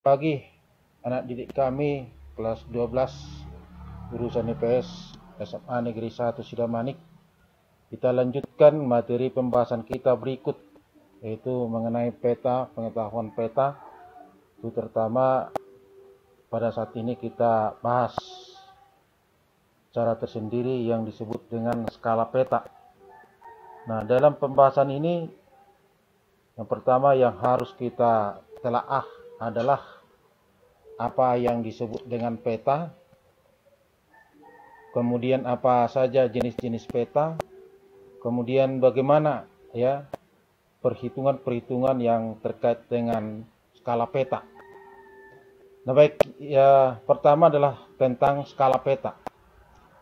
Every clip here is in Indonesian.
Pagi anak didik kami kelas 12 jurusan IPS SMA Negeri 1 Sidamanik. Kita lanjutkan materi pembahasan kita berikut, yaitu mengenai peta, pengetahuan peta. Itu terutama pada saat ini kita bahas cara tersendiri yang disebut dengan skala peta. Nah, dalam pembahasan ini yang pertama yang harus kita telaah adalah apa yang disebut dengan peta, kemudian apa saja jenis-jenis peta, kemudian bagaimana ya perhitungan-perhitungan yang terkait dengan skala peta. Nah, baik, ya pertama adalah tentang skala peta.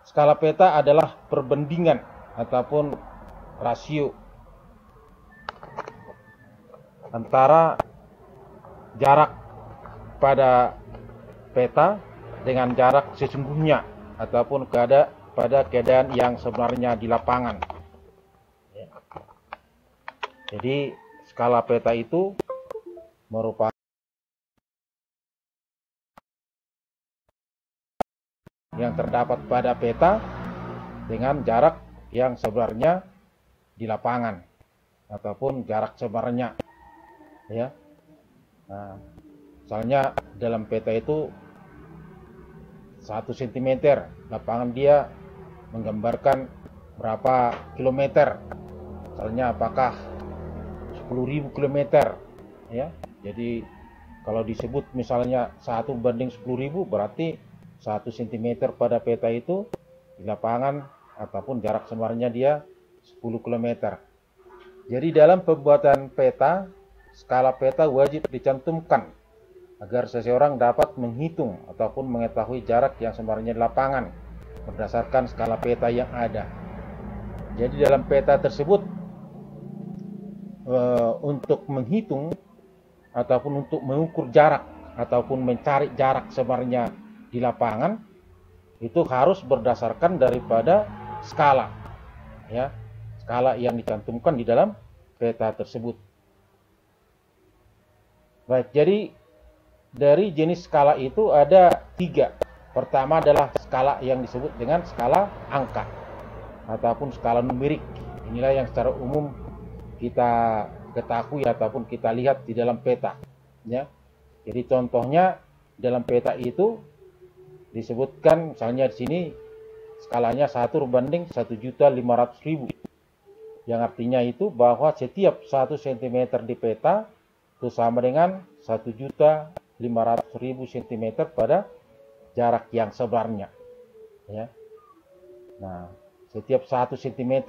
Skala peta adalah perbandingan ataupun rasio antara jarak pada peta dengan jarak sesungguhnya ataupun pada keadaan yang sebenarnya di lapangan. Jadi skala peta itu merupakan yang terdapat pada peta dengan jarak yang sebenarnya di lapangan ataupun jarak sebenarnya, ya. Nah, misalnya dalam peta itu 1 cm, lapangan dia menggambarkan berapa kilometer, misalnya apakah 10.000 kilometer, ya. Jadi kalau disebut misalnya 1:10.000 berarti 1 cm pada peta itu di lapangan ataupun jarak sebenarnya dia 10 km. Jadi dalam pembuatan peta, skala peta wajib dicantumkan agar seseorang dapat menghitung ataupun mengetahui jarak yang sebenarnya di lapangan berdasarkan skala peta yang ada. Jadi dalam peta tersebut untuk menghitung ataupun untuk mengukur jarak ataupun mencari jarak sebenarnya di lapangan itu harus berdasarkan daripada skala, ya, skala yang dicantumkan di dalam peta tersebut. Baik, jadi dari jenis skala itu ada 3. Pertama adalah skala yang disebut dengan skala angka ataupun skala numerik. Inilah yang secara umum kita ketahui ataupun kita lihat di dalam peta, ya. Jadi contohnya dalam peta itu disebutkan misalnya di sini skalanya 1:1.500.000, yang artinya itu bahwa setiap 1 cm di peta itu sama dengan 1.500.000 cm pada jarak yang sebenarnya, ya. Nah, setiap 1 cm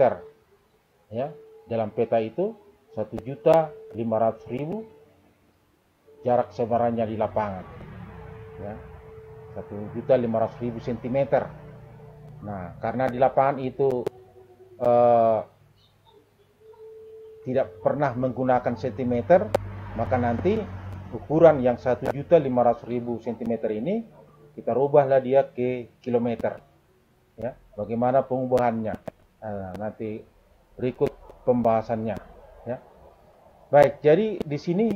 ya dalam peta itu 1.500.000 jarak sebenarnya di lapangan, ya. 1.500.000 cm. Nah, karena di lapangan itu tidak pernah menggunakan cm, maka nanti ukuran yang 1.500.000 cm ini kita rubahlah dia ke kilometer, ya. Bagaimana pengubahannya? Nah, nanti berikut pembahasannya, ya. Baik, jadi di sini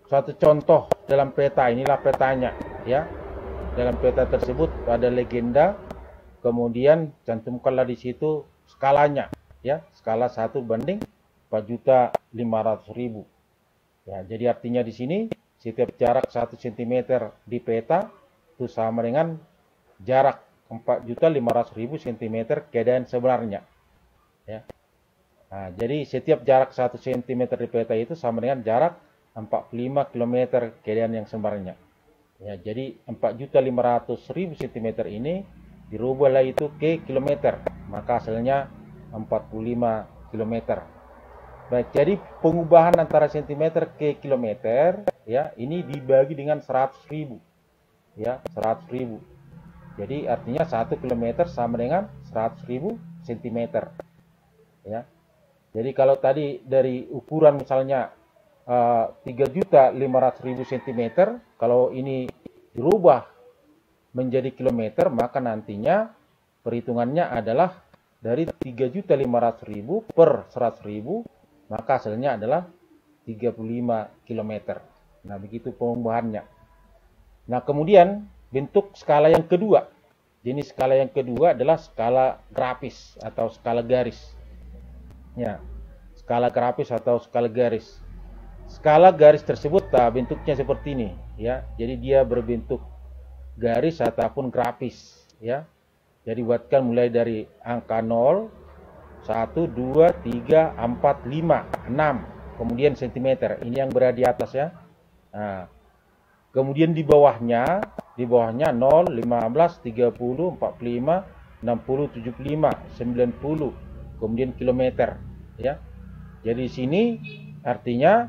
suatu contoh dalam peta, inilah petanya, ya. Dalam peta tersebut ada legenda, kemudian cantumkanlah di situ skalanya, ya, skala 1:4.500.000. Ya, jadi artinya di sini setiap jarak 1 cm di peta itu sama dengan jarak 4.500.000 cm keadaan sebenarnya, ya. Nah, jadi setiap jarak 1 cm di peta itu sama dengan jarak 45 km keadaan yang sebenarnya. Ya, jadi 4.500.000 cm ini dirubahlah itu ke kilometer, maka hasilnya 45 km. Baik, jadi pengubahan antara cm ke kilometer, ya, ini dibagi dengan 100.000, ya, 100.000. Jadi artinya 1 km sama dengan 100.000 cm, ya. Jadi kalau tadi dari ukuran misalnya 3.500.000 cm, kalau ini dirubah menjadi kilometer, maka nantinya perhitungannya adalah dari 3.500.000 per 100.000, maka hasilnya adalah 35 km. Nah, begitu pengubahannya. Nah, kemudian bentuk skala yang kedua. Jenis skala yang kedua adalah skala grafis atau skala garis. Ya, skala grafis atau skala garis. Skala garis tersebut bentuknya seperti ini, ya. Jadi dia berbentuk garis ataupun grafis, ya. Jadi buatkan mulai dari angka 0, 1, 2, 3, 4, 5, 6, kemudian cm. Ini yang berada di atas, ya. Nah, kemudian di bawahnya 0, 15, 30, 45, 60, 75, 90, kemudian kilometer, ya. Jadi di sini artinya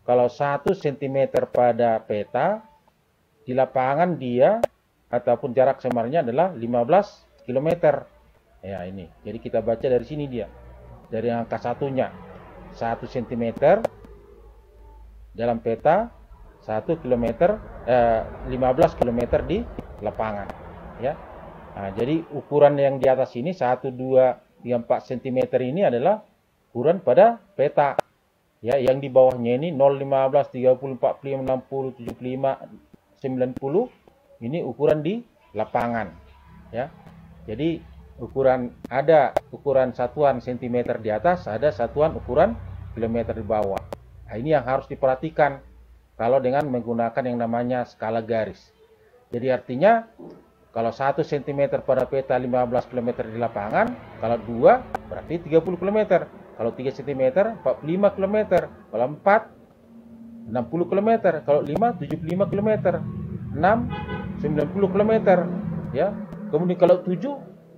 kalau 1 cm pada peta, di lapangan dia ataupun jarak sebenarnya adalah 15 km. Ya, ini. Jadi kita baca dari sini dia. Dari angka satunya. 1 cm dalam peta, 1 km, 15 km di lapangan. Ya. Nah, jadi ukuran yang di atas ini 1, 2, 3, 4 cm ini adalah ukuran pada peta. Ya, yang di bawahnya ini 0, 15, 30, 45, 60, 75, 90 ini ukuran di lapangan, ya. Jadi ada ukuran satuan cm di atas, ada satuan ukuran kilometer di bawah. Nah, ini yang harus diperhatikan kalau dengan menggunakan yang namanya skala garis. Jadi artinya kalau 1 cm pada peta 15 km di lapangan, kalau 2 berarti 30 km. Kalau 3 cm 45 km, kalau 4 60 km, kalau 5 75 km, 6 90 km, ya. Kemudian kalau 7,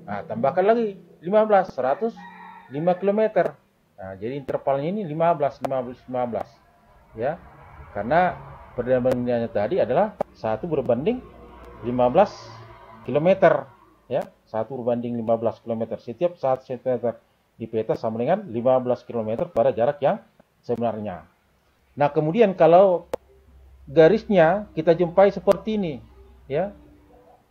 nah tambahkan lagi 15 105 km. Nah, jadi intervalnya ini 15 15 15, ya. Karena perbandingannya tadi adalah 1 berbanding 15 km, ya. 1 berbanding 15 km. Setiap 1 cm di peta sama dengan 15 km pada jarak yang sebenarnya. Nah, kemudian kalau garisnya kita jumpai seperti ini, ya.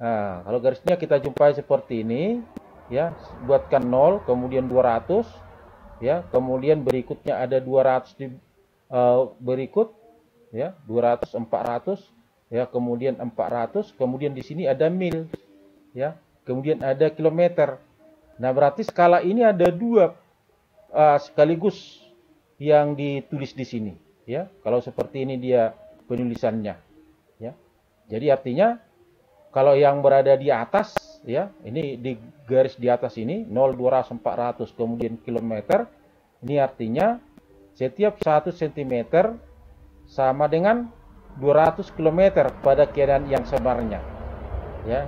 Nah, kalau garisnya kita jumpai seperti ini, ya, buatkan 0, kemudian 200, ya, kemudian berikutnya ada 200 di berikut, ya, 200, 400, ya, kemudian 400, kemudian di sini ada mil, ya, kemudian ada kilometer. Nah, berarti skala ini ada 2 sekaligus yang ditulis di sini, ya. Kalau seperti ini dia penulisannya, ya. Jadi artinya kalau yang berada di atas, ya, ini di garis di atas ini 0, 200, 400, kemudian kilometer, ini artinya setiap 1 cm sama dengan 200 km pada keadaan yang sebenarnya, ya.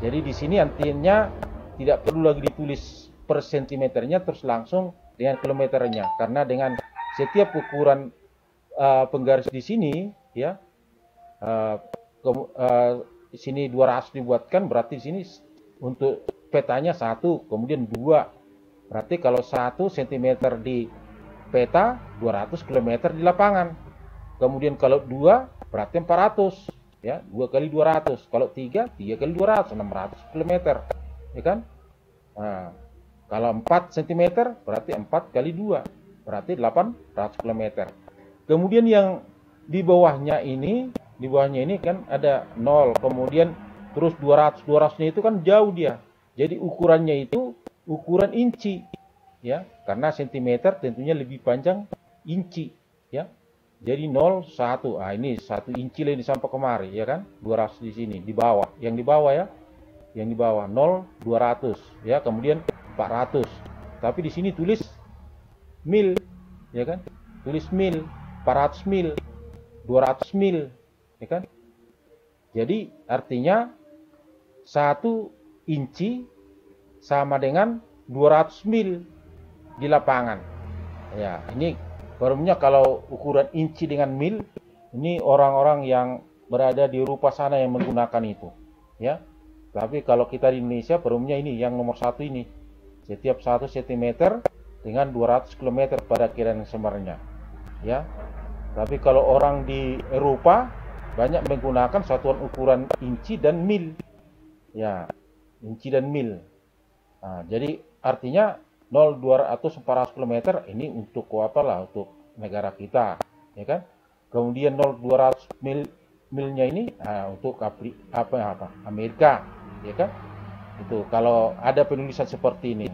Jadi di sini artinya tidak perlu lagi ditulis per sentimeternya, terus langsung dengan kilometernya, karena dengan setiap ukuran penggaris di sini, ya, di sini 200 dibuatkan, berarti di sini untuk petanya 1, kemudian 2, berarti kalau 1 cm di peta 200 km di lapangan. Kemudian kalau 2 berarti 400, ya, 2 kali 200. Kalau 3 kali 200, 600 km, ya kan? Nah, kalau 4 cm berarti 4 kali 2, berarti 800 km. Kemudian yang di bawahnya ini kan ada 0, kemudian terus 200-nya itu kan jauh dia. Jadi ukurannya itu ukuran inci, ya, karena cm tentunya lebih panjang inci, ya. Jadi 0, 1. Ah, ini 1 inci lagi sampai kemari, ya kan? 200 di sini, di bawah. Yang di bawah, ya. Yang di bawah 0, 200, ya, kemudian 400. Tapi di sini tulis mil, ya kan? Tulis mil, 400 mil, 200 mil, ya kan? Jadi artinya 1 inci sama dengan 200 mil di lapangan. Ya, ini umumnya kalau ukuran inci dengan mil, ini orang-orang yang berada di Eropa sana yang menggunakan itu, ya. Tapi kalau kita di Indonesia, umumnya ini yang nomor 1 ini. Setiap 1 cm dengan 200 km pada keadaan sebenarnya, ya. Tapi kalau orang di Eropa banyak menggunakan satuan ukuran inci dan mil, ya, inci dan mil. Nah, jadi artinya 0, 200, 400 km ini untuk apa lah, untuk negara kita, ya kan? Kemudian 0,200 milnya ini untuk Amerika, ya kan? Itu kalau ada penulisan seperti ini.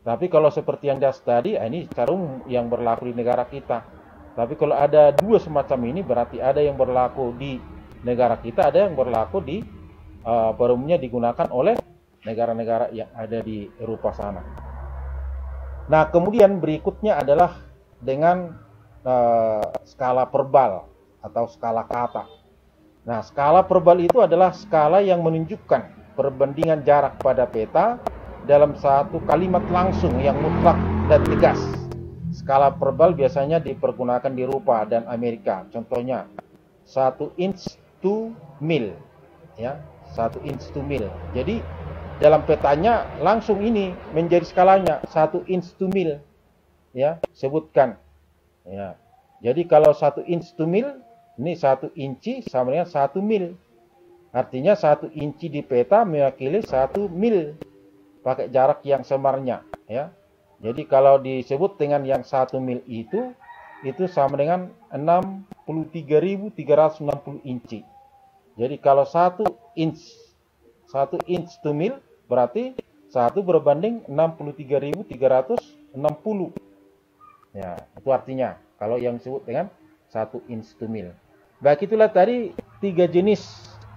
Tapi kalau seperti yang das tadi, ini secara umum yang berlaku di negara kita. Tapi kalau ada dua semacam ini, berarti ada yang berlaku di negara kita, ada yang berlaku di pada umumnya digunakan oleh negara-negara yang ada di Eropa sana. Nah, kemudian berikutnya adalah dengan skala verbal atau skala kata. Nah, skala verbal itu adalah skala yang menunjukkan perbandingan jarak pada peta dalam satu kalimat langsung yang mutlak dan tegas. Skala verbal biasanya dipergunakan di Eropa dan Amerika. Contohnya 1 inch to mil, ya, 1 inch to mil. Jadi dalam petanya langsung ini menjadi skalanya 1 inch to mil, ya, sebutkan. Ya. Jadi kalau 1 inch to mil, ini 1 inci sama dengan 1 mil. Artinya 1 inci di peta mewakili 1 mil. Pakai jarak yang sebenarnya, ya. Jadi kalau disebut dengan yang 1 mil itu sama dengan 63.360 inci. Jadi kalau 1 inch to mil berarti 1 berbanding 63.360. Ya, itu artinya kalau yang disebut dengan 1 inch to mil. Baik, itulah tadi 3 jenis,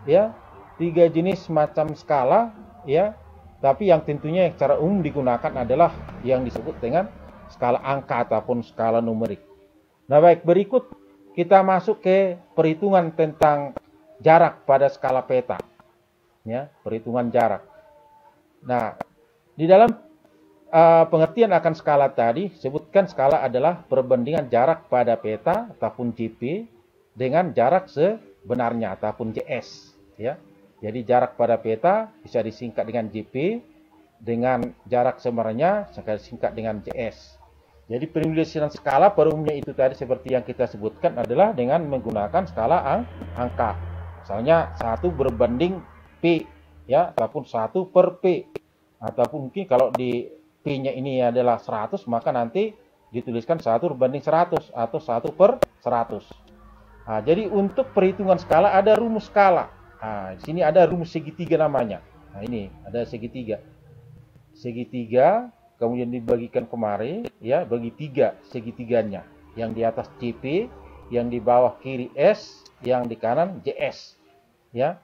ya. 3 jenis macam skala, ya. Tapi yang tentunya yang secara umum digunakan adalah yang disebut dengan skala angka ataupun skala numerik. Nah, baik, berikut kita masuk ke perhitungan tentang jarak pada skala peta. Ya, perhitungan jarak. Nah, di dalam pengertian akan skala tadi, sebutkan skala adalah perbandingan jarak pada peta ataupun JP dengan jarak sebenarnya ataupun JS, ya. Jadi jarak pada peta bisa disingkat dengan JP, dengan jarak sebenarnya bisa disingkat dengan JS. Jadi penulisan skala pada umumnya itu tadi seperti yang kita sebutkan adalah dengan menggunakan skala angka. Misalnya 1 berbanding P, ya, ataupun 1 per P. Ataupun mungkin kalau di P-nya ini adalah 100, maka nanti dituliskan 1 berbanding 100 atau 1 per 100. Nah, jadi untuk perhitungan skala ada rumus skala. Nah, di sini ada rumus segitiga namanya. Nah, ini ada segitiga. Segitiga kemudian dibagikan kemari, ya, bagi 3 segitiganya. Yang di atas CP, yang di bawah kiri S, yang di kanan JS. Ya.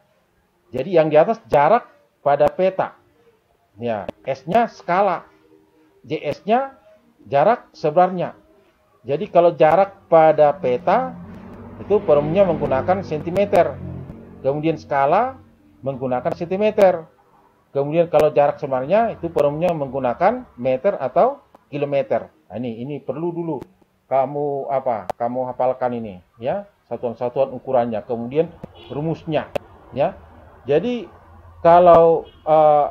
Jadi yang di atas jarak pada peta. Ya, S-nya skala. JS-nya jarak sebenarnya. Jadi kalau jarak pada peta itu umumnya menggunakan cm. Kemudian skala menggunakan cm. Kemudian kalau jarak sebenarnya itu umumnya menggunakan meter atau kilometer. Nah, ini perlu dulu kamu hafalkan ini, ya, satuan-satuan ukurannya, kemudian rumusnya, ya. Jadi kalau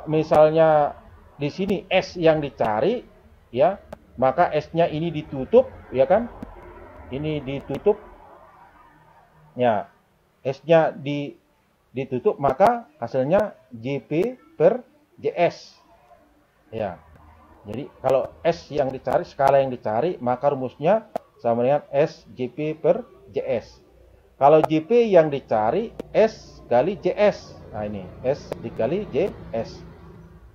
misalnya di sini S yang dicari, ya, maka S-nya ini ditutup, ya kan? Ini ditutup, ya. S-nya ditutup, maka hasilnya JP per JS. Ya. Jadi kalau S yang dicari, skala yang dicari, maka rumusnya sama dengan S JP per JS. Kalau JP yang dicari, S kali JS. Nah, ini S dikali JS.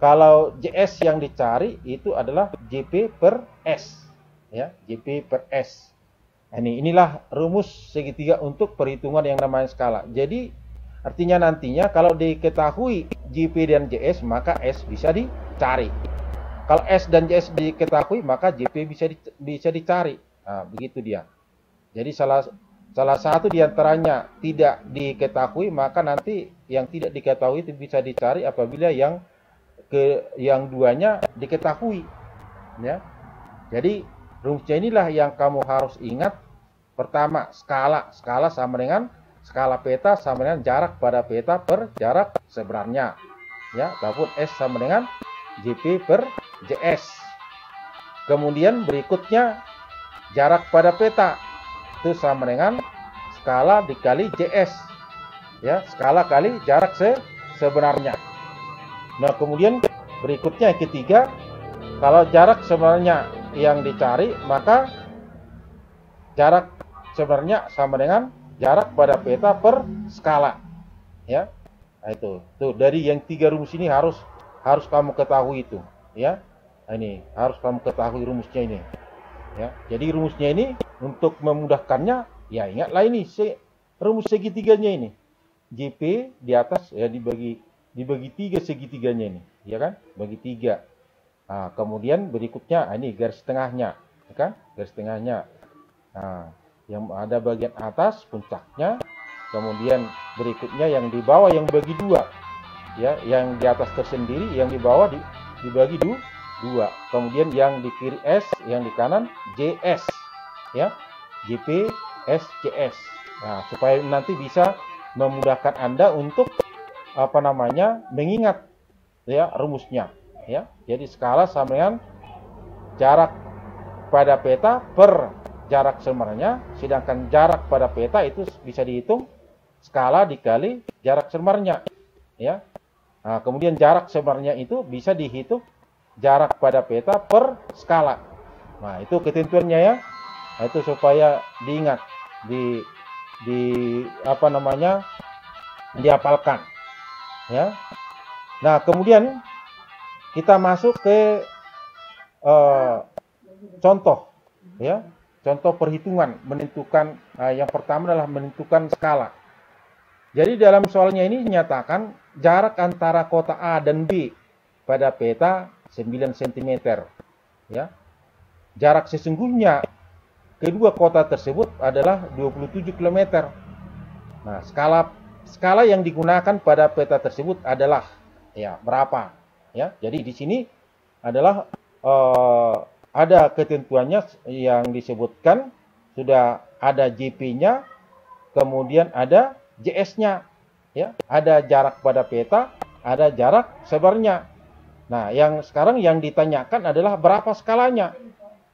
Kalau JS yang dicari itu adalah JP per S, ya, JP per S. Nah, inilah rumus segitiga untuk perhitungan yang namanya skala. Jadi artinya nantinya kalau diketahui JP dan JS, maka S bisa dicari. Kalau S dan JS diketahui, maka JP bisa dicari. Nah, begitu dia. Jadi salah satu diantaranya tidak diketahui, maka nanti yang tidak diketahui itu bisa dicari apabila yang duanya diketahui, ya. Jadi rumusnya inilah yang kamu harus ingat. Pertama, skala sama dengan skala peta sama dengan jarak pada peta per jarak sebenarnya, ya, ataupun S sama dengan JP per JS. Kemudian berikutnya jarak pada peta itu sama dengan skala dikali JS, ya, skala kali jarak sebenarnya. Nah, kemudian berikutnya yang ketiga, kalau jarak sebenarnya yang dicari, maka jarak sebenarnya sama dengan jarak pada peta per skala. Ya, nah, itu tuh dari yang 3 rumus ini harus kamu ketahui itu. Ya, nah, ini harus kamu ketahui rumusnya ini. Ya, jadi rumusnya ini untuk memudahkannya, ya ingatlah ini rumus segitiganya ini. JP di atas ya dibagi 3 segitiganya ini, ya kan? Bagi 3. Nah, kemudian berikutnya ini garis tengahnya, ya kan? Garis tengahnya. Nah, yang ada bagian atas puncaknya, kemudian berikutnya yang di bawah yang bagi 2. Ya, yang di atas tersendiri, yang di bawah dibagi 2. Kemudian yang di kiri S, yang di kanan JS. Ya. JP S JS. Nah, supaya nanti bisa memudahkan Anda untuk mengingat ya rumusnya, ya. Jadi skala sama dengan jarak pada peta per jarak sebenarnya, sedangkan jarak pada peta itu bisa dihitung skala dikali jarak sebenarnya, ya. Nah, kemudian jarak sebenarnya itu bisa dihitung jarak pada peta per skala. Nah, itu ketentuannya ya. Nah, itu supaya diingat, dihafalkan, ya. Nah, kemudian kita masuk ke contoh, ya. Contoh perhitungan menentukan, yang pertama adalah menentukan skala. Jadi dalam soalnya ini dinyatakan jarak antara kota A dan B pada peta 9 cm, ya. Jarak sesungguhnya kedua kota tersebut adalah 27 km. Nah, skala yang digunakan pada peta tersebut adalah ya berapa, ya. Jadi di sini adalah ada ketentuannya yang disebutkan, sudah ada JP-nya, kemudian ada JS-nya, ya. Ada jarak pada peta, ada jarak sebarnya. Nah, yang sekarang yang ditanyakan adalah berapa skalanya.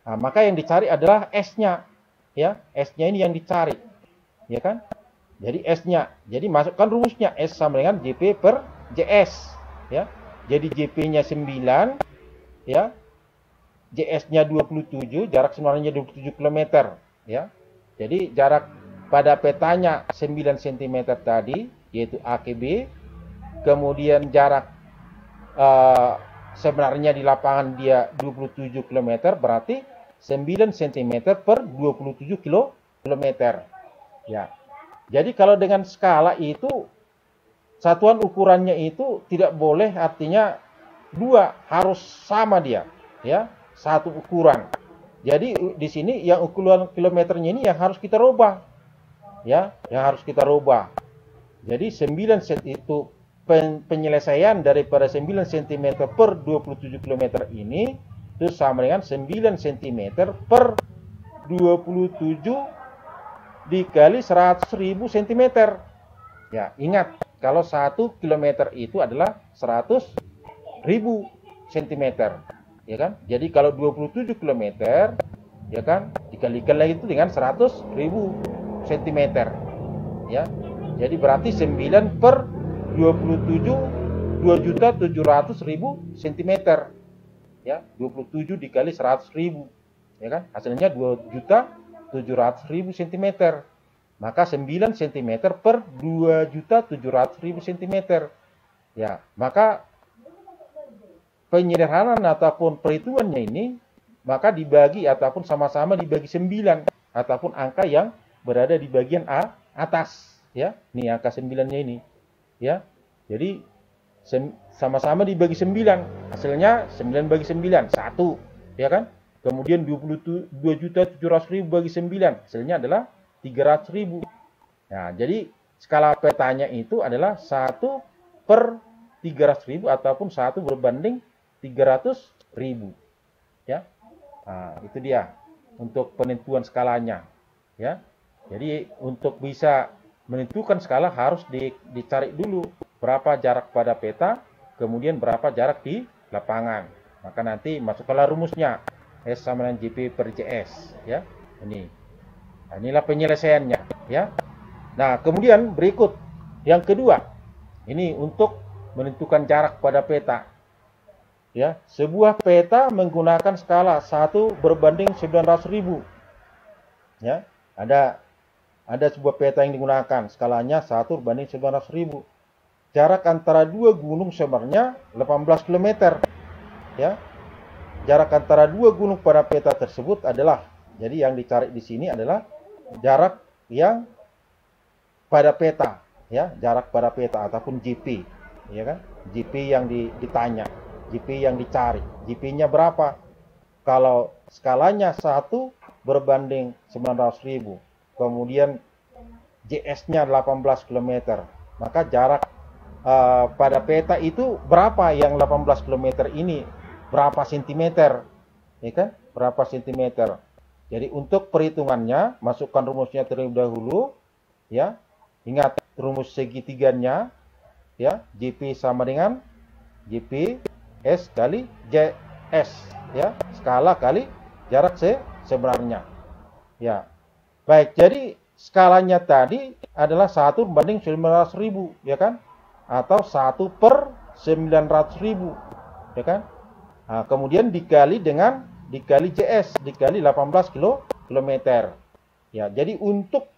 Nah, maka yang dicari adalah S-nya, ya. S-nya ini yang dicari, ya kan? Jadi S-nya. Jadi masukkan rumusnya, S sama dengan JP per JS, ya. Jadi JP-nya 9, ya. JS-nya 27, jarak sebenarnya 27 km, ya. Jadi jarak pada petanya 9 cm tadi, yaitu A ke B. Kemudian jarak sebenarnya di lapangan dia 27 km, berarti 9 cm per 27 km. Ya. Jadi kalau dengan skala itu, satuan ukurannya itu tidak boleh, artinya 2, harus sama dia, ya. Satu ukuran. Jadi di sini yang ukuran kilometernya ini yang harus kita rubah, ya, yang harus kita rubah. Jadi 9 cm itu penyelesaian daripada 9 cm per 27 km ini itu sama dengan 9 cm per 27 dikali 100.000 cm. Ya, ingat kalau 1 km itu adalah 100.000 cm. Ya kan? Jadi kalau 27 km, ya kan, dikalikan lagi itu dengan 100.000 cm. Ya. Jadi berarti 9 per 27 2.700.000 cm. Ya, 27 dikali 100.000. Ya kan? Hasilnya 2.700.000 cm. Maka 9 cm per 2.700.000 cm. Ya, maka penyederhanaan ataupun perhitungannya ini maka dibagi ataupun sama-sama dibagi 9 ataupun angka yang berada di bagian atas, ya. Ini angka 9-nya ini, ya. Jadi sama-sama dibagi 9. Hasilnya 9 bagi 9 1, ya kan? Kemudian 2.700.000 bagi 9, hasilnya adalah 300.000. Nah, jadi skala petanya itu adalah 1 per 300.000 ataupun 1 berbanding 300.000, ya. Nah, itu dia untuk penentuan skalanya, ya. Jadi untuk bisa menentukan skala harus dicari dulu berapa jarak pada peta, kemudian berapa jarak di lapangan. Maka nanti masukkanlah rumusnya, S sama dengan JP per JS, ya. Ini. Nah, inilah penyelesaiannya, ya. Nah, kemudian berikut yang kedua. Ini untuk menentukan jarak pada peta. Ya, sebuah peta menggunakan skala 1 berbanding 900.000. Ya, ada ada sebuah peta yang digunakan, skalanya 1/900.000. Jarak antara dua gunung sebenarnya 18 km. Ya. Jarak antara dua gunung pada peta tersebut adalah, jadi yang dicari di sini adalah jarak yang pada peta, ya, jarak pada peta ataupun GP, ya kan? GP yang ditanya, GP yang dicari. GP-nya berapa? Kalau skalanya 1 berbanding 900.000, kemudian JS-nya 18 km, maka jarak pada peta itu berapa? Yang 18 km ini berapa sentimeter, ya kan? Berapa sentimeter. Jadi untuk perhitungannya, masukkan rumusnya terlebih dahulu, ya. Ingat rumus segitiganya, ya. GP sama dengan GP S kali JS, ya. Skala kali jarak sebenarnya. Ya. Baik, jadi skalanya tadi adalah 1/900.000, ya kan? Atau 1/900.000, ya kan? Nah, kemudian dikali JS, dikali 18 km. Ya, jadi untuk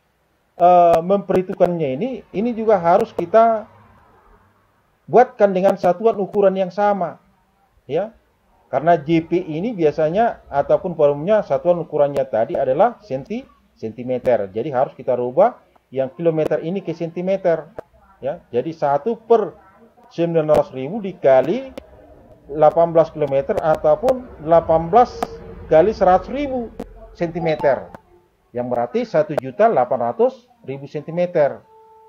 memperhitungkannya ini juga harus kita buatkan dengan satuan ukuran yang sama, ya. Karena GP ini biasanya ataupun volumenya satuan ukurannya tadi adalah sentimeter. Jadi harus kita rubah yang kilometer ini ke sentimeter, ya. Jadi 1/900.000 dikali 18 km ataupun 18 kali 100.000 cm, yang berarti 1.800.000 cm.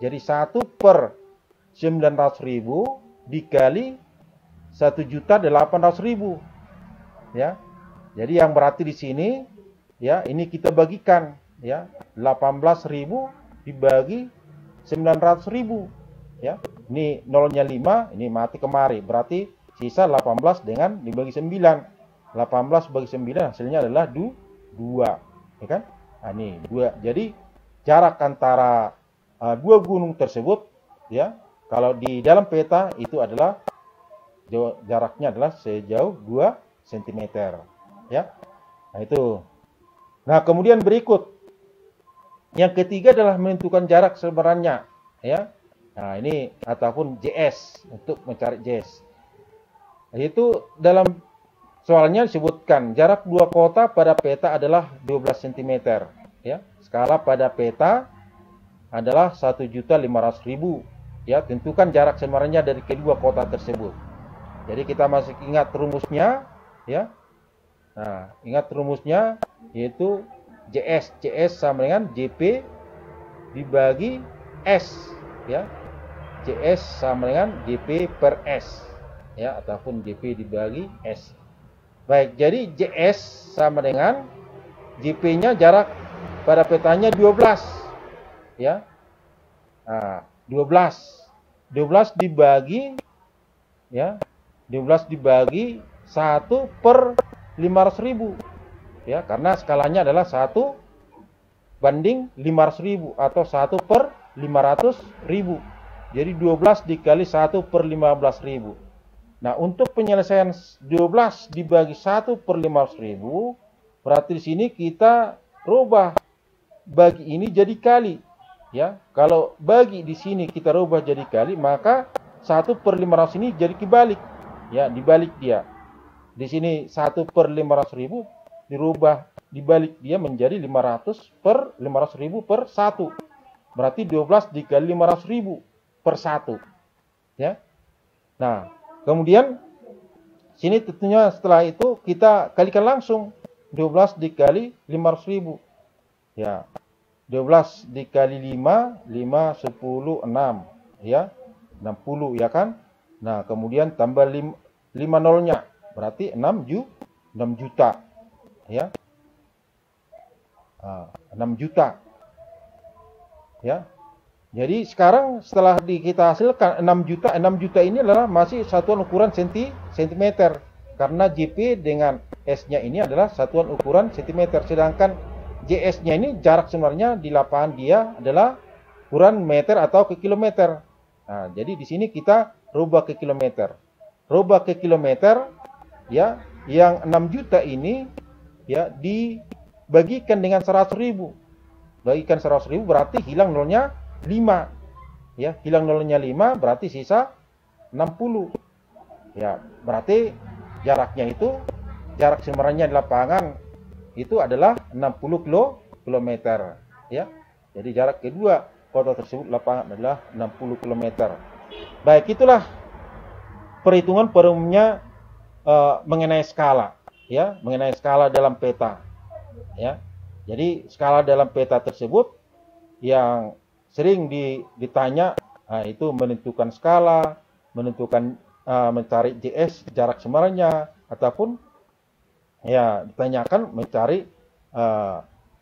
Jadi 1/900.000 dikali 1.800.000, ya. Jadi yang berarti di sini, ya, ini kita bagikan, ya, 18.000 dibagi 900.000, ya. Ini nolnya 5, ini mati kemari, berarti sisa 18 dengan dibagi 9. 18 bagi 9 hasilnya adalah 2, ya kan? Nah, ini 2. Jadi jarak antara dua gunung tersebut, ya, kalau di dalam peta itu adalah jaraknya adalah sejauh 2 cm, ya. Nah, itu. Nah, kemudian berikut yang ketiga adalah menentukan jarak sebenarnya, ya. Nah, ini ataupun JS, untuk mencari JS. Itu dalam soalnya disebutkan jarak dua kota pada peta adalah 12 cm, ya. Skala pada peta adalah 1.500.000, ya. Tentukan jarak sebenarnya dari kedua kota tersebut. Jadi kita masih ingat rumusnya, ya. Nah, ingat rumusnya yaitu JS sama dengan JP dibagi S, ya. JS sama dengan JP per S, ya, ataupun JP dibagi S. Baik, jadi JS sama dengan JP-nya jarak pada petanya 12, ya. Nah, 12 dibagi, ya, 12 dibagi 1/500.000, ya, karena skalanya adalah 1/500.000 atau 1/500.000. Jadi 12 dikali 1/15.000. Nah, untuk penyelesaian 12 dibagi 1/15.000, berarti di sini kita rubah bagi ini jadi kali, ya. Kalau bagi di sini kita rubah jadi kali, maka 1/500 ini jadi kebalik, ya, dibalik dia. Di sini 1/500.000 dirubah dibalik dia menjadi 500/500.000 per 1. Berarti 12 dikali 500.000 per 1, ya. Nah, kemudian sini tentunya setelah itu kita kalikan langsung 12 dikali 500.000, ya. 12 dikali 5, 5, 10, 6, ya. 60, ya kan? Nah, kemudian tambah 5 nolnya, berarti 6 juta, ya. 6 juta, ya. Jadi sekarang setelah kita hasilkan 6 juta ini adalah masih satuan ukuran sentimeter. Karena JP dengan S-nya ini adalah satuan ukuran sentimeter. Sedangkan JS-nya ini jarak sebenarnya di lapangan dia adalah ukuran meter atau ke kilometer. Nah, jadi di sini kita rubah ke kilometer. Rubah ke kilometer, ya, yang 6 juta ini, ya, dibagikan dengan 100.000. bagikan 100.000 berarti hilang nolnya 5. Ya, hilang nolnya 5 berarti sisa 60. Ya, berarti jaraknya itu, jarak sebenarnya di lapangan itu adalah 60 kilometer. Ya, jadi jarak kedua kota tersebut lapangan adalah 60 kilometer. Baik, itulah perhitungan pada umumnya mengenai skala, ya, mengenai skala dalam peta. Ya, jadi skala dalam peta tersebut yang sering ditanya, itu menentukan skala, menentukan mencari JS jarak sebenarnya, ataupun ya ditanyakan mencari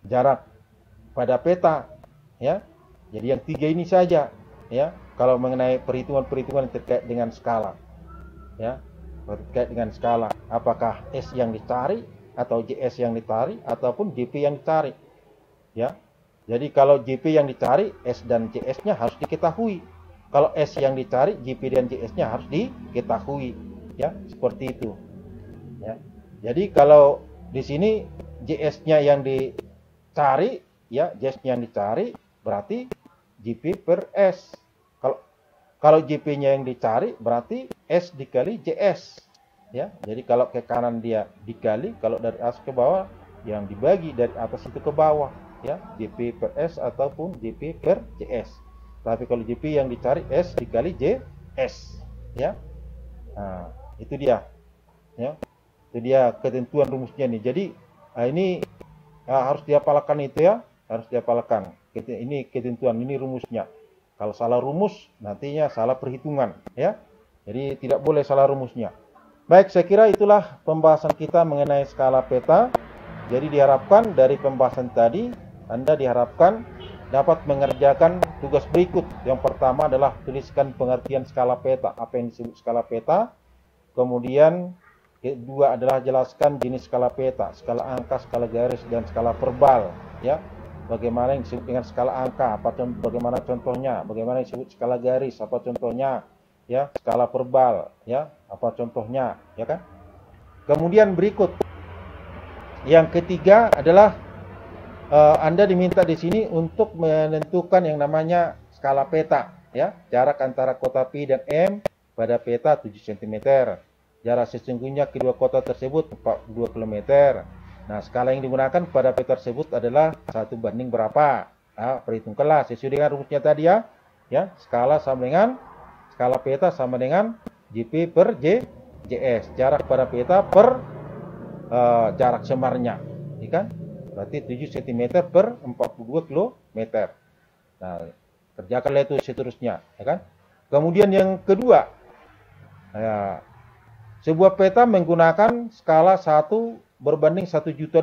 jarak pada peta. Ya, jadi yang 3 ini saja, ya, kalau mengenai perhitungan-perhitungan terkait dengan skala. Ya, terkait dengan skala, apakah S yang dicari atau JS yang dicari ataupun JP yang dicari. Ya, jadi kalau JP yang dicari, S dan JS-nya harus diketahui. Kalau S yang dicari, JP dan JS-nya harus diketahui. Ya, seperti itu. Ya, jadi kalau di sini JS-nya yang dicari, ya, JS-nya yang dicari berarti JP per S. Kalau JP-nya yang dicari berarti S dikali JS. Ya, jadi kalau ke kanan dia dikali, kalau dari atas ke bawah yang dibagi dari atas itu ke bawah. Ya, JP per S ataupun JP per JS. Tapi kalau JP yang dicari S dikali JS. Ya, nah, itu dia. Ya, itu dia ketentuan rumusnya nih. Jadi ini harus dihafalkan itu, ya, harus dihafalkan. Ini ketentuan, ini rumusnya. Kalau salah rumus nantinya salah perhitungan, ya. Jadi tidak boleh salah rumusnya. Baik, saya kira itulah pembahasan kita mengenai skala peta. Jadi diharapkan dari pembahasan tadi Anda diharapkan dapat mengerjakan tugas berikut. Yang pertama adalah tuliskan pengertian skala peta, apa yang disebut skala peta. Kemudian kedua adalah jelaskan jenis skala peta, skala angka, skala garis, dan skala verbal, ya. Bagaimana yang disebut dengan skala angka, bagaimana contohnya, bagaimana yang disebut skala garis, apa contohnya, ya, skala verbal, ya, apa contohnya, ya kan. Kemudian berikut yang ketiga adalah Anda diminta di sini untuk menentukan yang namanya skala peta, ya, jarak antara kota P dan M pada peta 7 cm. Jarak sesungguhnya kedua kota tersebut 42 km. Nah, skala yang digunakan pada peta tersebut adalah 1 banding berapa? Nah, perhitungkanlah sesuai dengan rumusnya tadi, ya. Ya, skala peta sama dengan JP per JS, jarak pada peta per jarak sebenarnya, ya kan? Berarti 7 cm per 42 km. Nah, kerjakanlah itu seterusnya, ya kan? Kemudian yang kedua, ya, sebuah peta menggunakan skala 1 berbanding 1.200.000,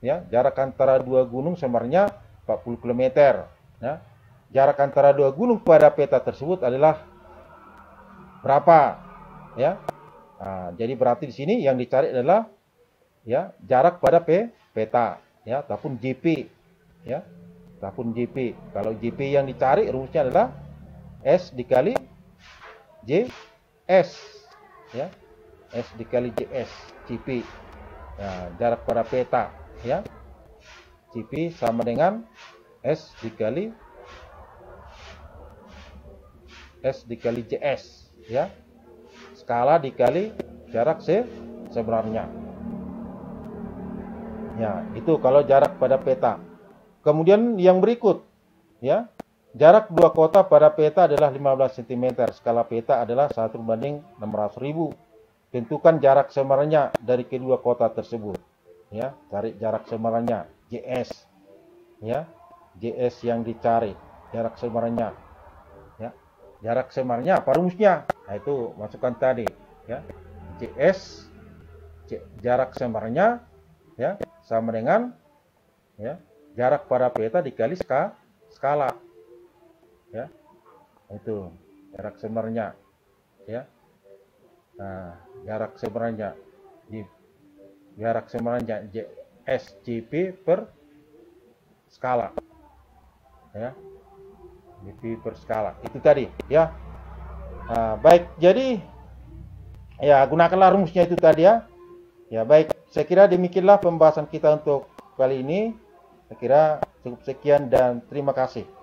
ya. Jarak antara dua gunung sebenarnya 40 km, ya. Jarak antara dua gunung pada peta tersebut adalah berapa, ya. Nah, jadi berarti di sini yang dicari adalah, ya, jarak pada peta, ya, ataupun JP, ya, ataupun JP. Kalau JP yang dicari rumusnya adalah S dikali JS, ya, S dikali JS, JP. Nah, jarak pada peta, ya, JP sama dengan S dikali JS, ya, skala dikali jarak sebenarnya. Ya, itu kalau jarak pada peta. Kemudian yang berikut, ya, jarak dua kota pada peta adalah 15 cm. Skala peta adalah 1 banding 600.000. Tentukan jarak sebenarnya dari kedua kota tersebut, ya. Cari jarak sebenarnya JS, ya, JS yang dicari, jarak sebenarnya, ya. Jarak sebenarnya apa rumusnya? Nah, itu masukkan tadi, ya, JS, jarak sebenarnya, ya, sama dengan, ya, jarak pada peta dikali skala, ya, itu jarak sebenarnya, ya. Nah, jarak sebenarnya SJP per skala, ya, JP per skala itu tadi, ya. Nah, baik, jadi ya gunakanlah rumusnya itu tadi, ya. Ya, baik, saya kira demikianlah pembahasan kita untuk kali ini. Saya kira Cukup sekian dan terima kasih.